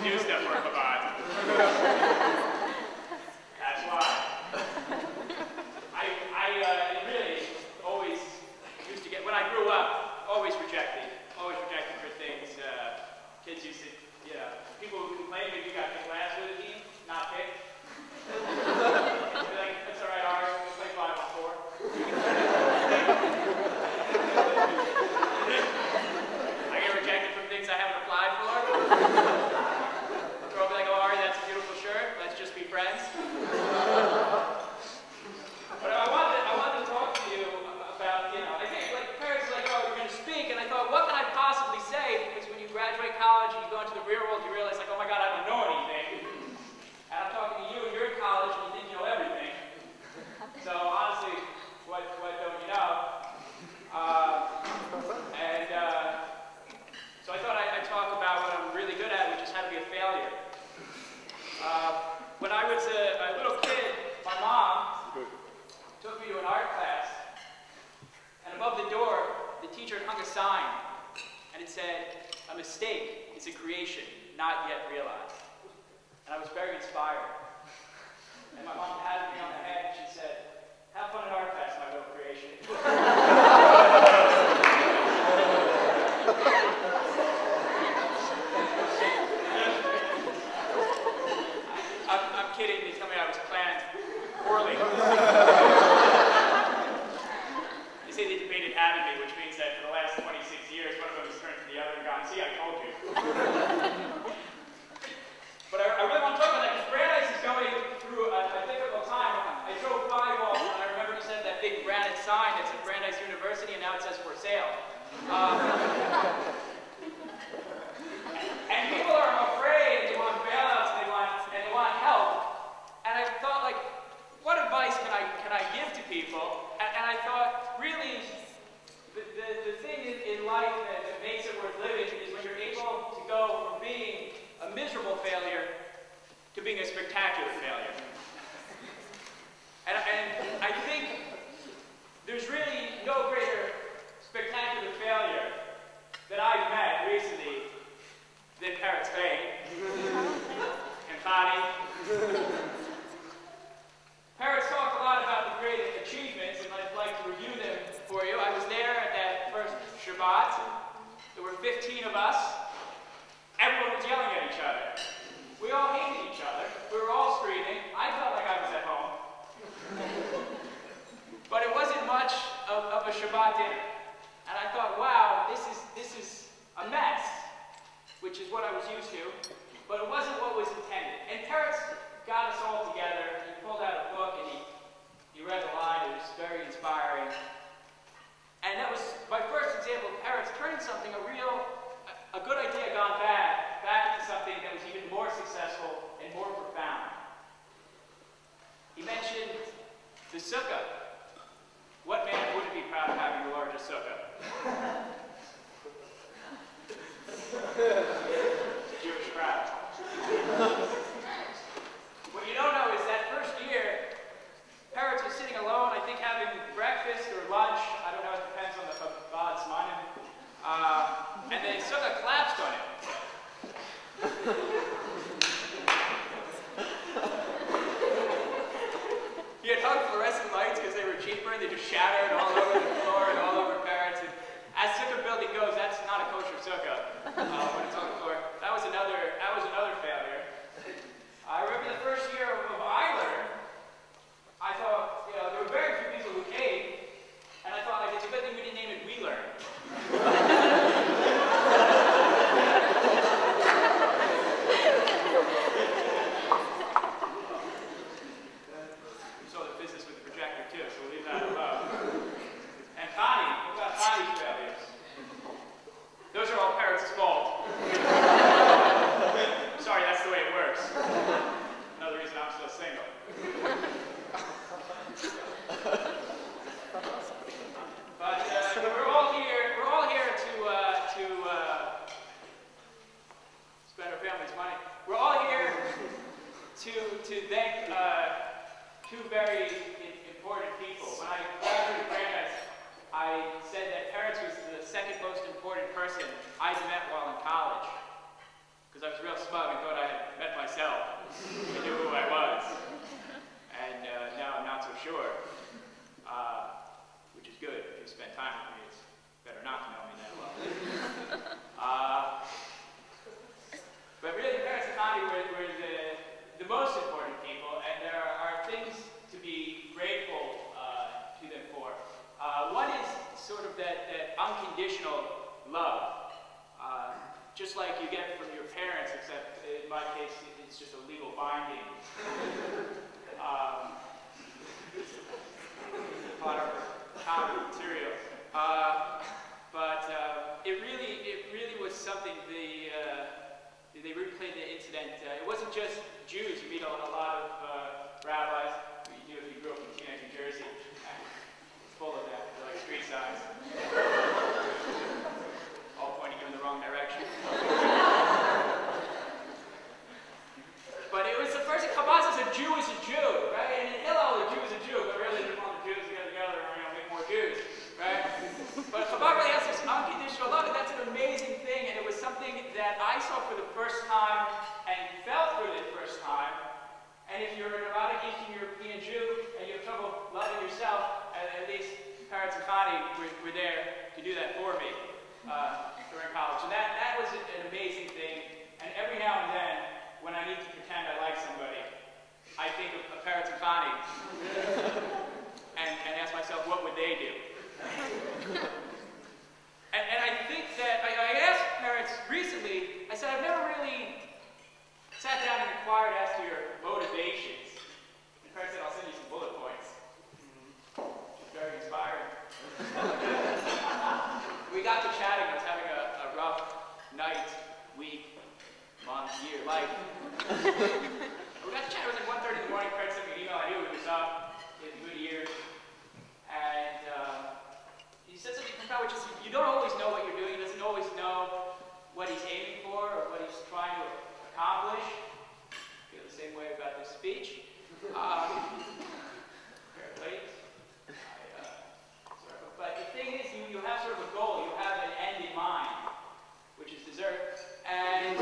do stuff for Chabad. That's why. I really always used to get, when I grew up, always rejected for things. Kids used to, you know, people who complain that you got picked last with a team, not picked. Be like, that's all right, Ari, we'll play 5-on-4. I get rejected from things I haven't applied for. They'll be like, oh, Ari, that's a beautiful shirt. Let's just be friends. But I wanted to talk to you about, you know, I think like parents are like, oh, you're going to speak, and I thought, what can I possibly say? Because when you graduate college and you go into the real world, you realize like, oh my God, I don't know anything. And I'm talking to you, and you're in college, and you think you know everything. So honestly, what don't you know? So I thought I'd talk about what I'm really good at, which is how to be a failure. When I was a little kid, my mom took me to an art class, and above the door, the teacher had hung a sign, and it said, "A mistake is a creation not yet realized." And I was very inspired. And my mom patted me on the head, and she said, "Have fun in art class, my little creation." I'm kidding. They tell me I was planned poorly. They say they debated having me, which means that for the last 26 years, one of them has turned to the other and gone, "See, I told you." But I really want to talk about that because Brandeis is going through a difficult time. I drove by Wall, and I remember you said that big granite sign that said Brandeis University, and now it says for sale. And people are afraid, they want bailouts, and they want help. And I thought, like, what advice can I give to people? And I thought, really, the thing in life that makes it worth living is when you're able to go from being a miserable failure to being a spectacular failure. And I think there's really no greater spectacular failure that I've met recently than Parrot's Bay and Fadi. Parrots talked a lot about the great achievements, and I'd like to review them for you. I was there at that first Shabbat. There were 15 of us. Everyone was yelling at each other. We all hated each other. We were all screaming. I felt like I was at home. But it wasn't much of a Shabbat dinner. And I thought, wow, this is a mess, which is what I was used to. But it wasn't what was intended. And Parrots got us all together. He pulled out a book and he read a line. It was very inspiring. And that was my first example of Parrots turning something, a good idea gone bad, back into something that was even more successful and more profound. He mentioned the sukkah. What man wouldn't be proud of having the largest sukkah? Jewish crowd. What you don't know is that first year, Parrots was sitting alone, I think having breakfast or lunch. I don't know, it depends on the Chabad's mind. And the sukkah collapsed on him. He had hung fluorescent lights because they were cheaper and they just shattered all over the floor and all over Parrots. And as sukkah building goes, that's not a kosher sukkah when it's on the floor. That was another failure. I remember the first year of Eiler, I thought, you know, there were very few people who came, and I thought, like, it's a good thing we didn't name it We Learn. Those are all Parrots' fault. Sorry, that's the way it works. Another reason I'm so love. Just like you get from your parents, except in my case, it's just a legal binding. Part of common material. But it really was something. They replayed the incident. It wasn't just Jews. You meet a lot of rabbis. You grew up in teenage New Jersey. It's full of that. They're like street signs. All pointing you in the wrong direction. But it was the first thing. Chabad says a Jew is a Jew, right? And in Hillel, a Jew is a Jew, but really they want the Jews to get together and make more Jews, right? But Chabad really has this unconditional love, and that's an amazing thing, and it was something that I saw for the first time and felt for the first time. And if you're a neurotic Eastern European Jew and you have trouble loving yourself, at least parents and Connie were there to do that for me during college. And that was an amazing thing. And every now and then, when I need to pretend I like somebody, I think of parents and Connie and ask myself, what would they do? And I think that I asked parents recently, I said, I've never really sat down and inquired as to your motivations. And parents said, I'll send you some bullet points. It's very inspiring. We got to chatting. I was having a rough night, week, month, year, life. We got to chat. It was like 1:30 in the morning. Parents sent me an email. I knew he was up. He had a good year. And he said something profound, which is you don't always know what you're doing. He doesn't always know what he's aiming for or what he's trying to accomplish. I feel the same way about this speech. Very late. But the thing is, you have sort of a goal. You have an end in mind, which is dessert. And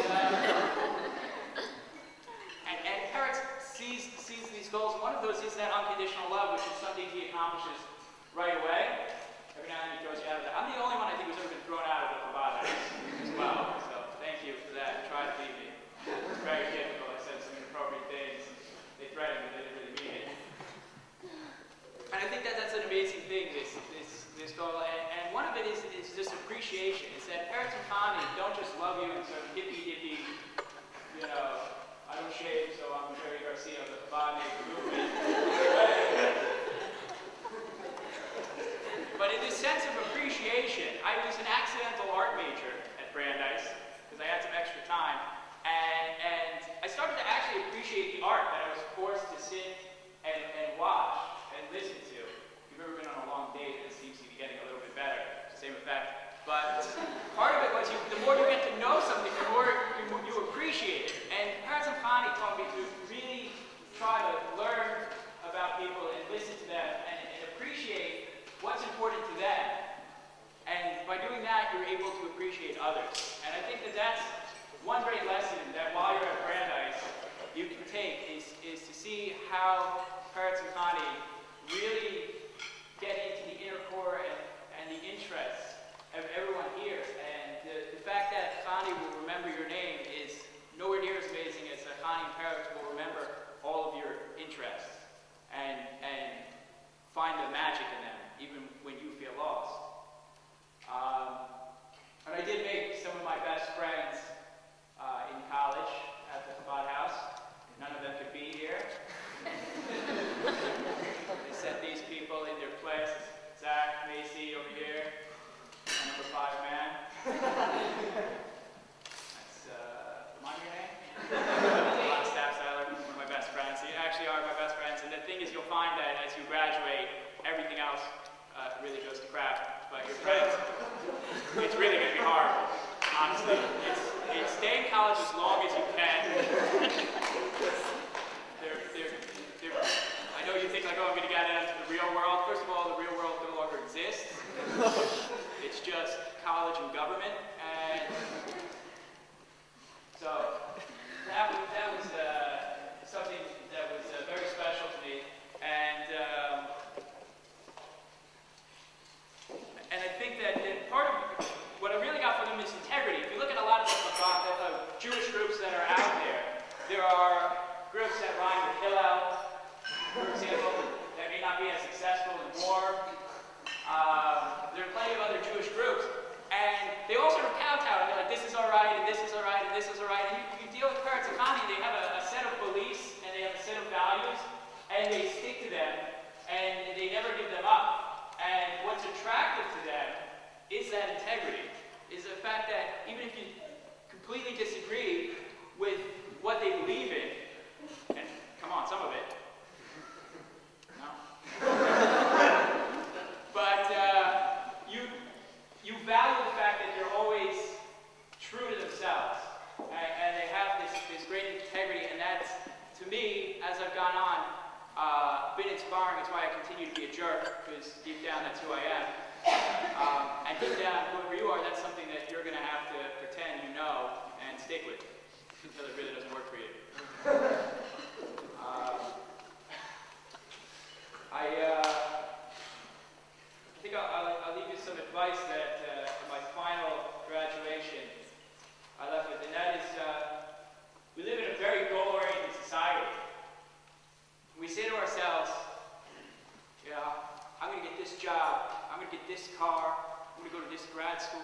Peretz sees these goals. One of those is that unconditional love, which is something he accomplishes right away. Every now and then he throws you out of that. I'm the only one I think who's ever been thrown out of the Chabad house as well. So thank you for that. Try to beat me. It's very difficult. I said some inappropriate things. They threatened me, they didn't really mean it. And I think that's an amazing thing, this goal. And one of it is this appreciation. It's that parents and Connie don't just love you in sort of hippy-dippy, you know, I don't shave, so I'm Jerry Garcia of the Chabad movement. But in this sense of appreciation, I was an accidental art major at Brandeis, because I had some extra time, and I started to actually appreciate the art that I was forced to sit and watch and listen to. If you've ever been on a long date, it seems to be getting a little bit better, same effect. But part of it was the more you get to know something, the more you appreciate it. And parents and Connie taught me to really try to learn about people and listen to them and appreciate what's important to them. And by doing that, you're able to appreciate others. And I think that that's one great lesson that while you're at Brandeis, you can take is to see how parents and Connie really get into the inner core and the interests of everyone here. And the fact that Connie will remember your name is nowhere near as amazing as Connie and parents will remember all of your interests and find the magic in them, even when you feel lost. And I did make some of my best friends in college at the Chabad house. None of them could be here. They set these people in their place. Zach, Macy over here, number 5 man. That's, remind me your name? Ron Staffstyler, one of my best friends. You actually are my best friends. And the thing is, you'll find that as you graduate, everything else really goes to crap. But your friends, it's really going to be hard, honestly. It's stay in college as long as you can. I know you think like, oh, I'm going to get into the real world. First of all, the real world no longer exists. It's just college and government. And so that was something that was very special to me. And I think that part of what I really got from them is integrity. If you look at a lot of the Jewish groups that are out there are groups that rhyme with Hillel, for example, that may not be as successful in war. There are plenty of other Jewish groups, and they all fact that even if you completely disagree with what they believe in, and come on, some of it, no? But you value the fact that they're always true to themselves, and they have this great integrity, and that's, to me, as I've gone on, been inspiring. It's why I continue to be a jerk, because deep down that's who I am. And deep down, whoever you are, that's something that you're going to have to pretend you know and stick with until it really doesn't work for you. I think I'll leave you some advice that in my final graduation I left with, and that is we live in a very goal-oriented society. We say to ourselves, you know, I'm going to get this job, I'm going to get this car, I'm going to go to this grad school,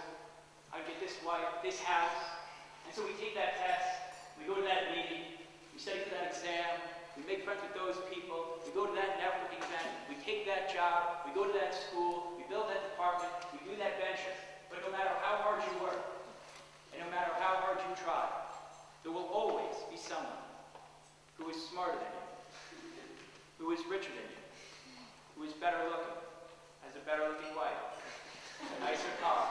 I'm going to get this wife, this house. And so we take that test, we go to that meeting, we study for that exam, we make friends with those people, we go to that networking event, we take that job, we go to that school, we build that department, we do that venture. But no matter how hard you work, and no matter how hard you try, there will always be someone who is smarter than you, who is richer than you, who is better looking, has a better looking wife, a nicer car,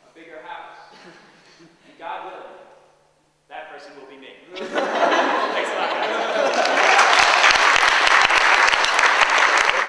a bigger house. And God willing,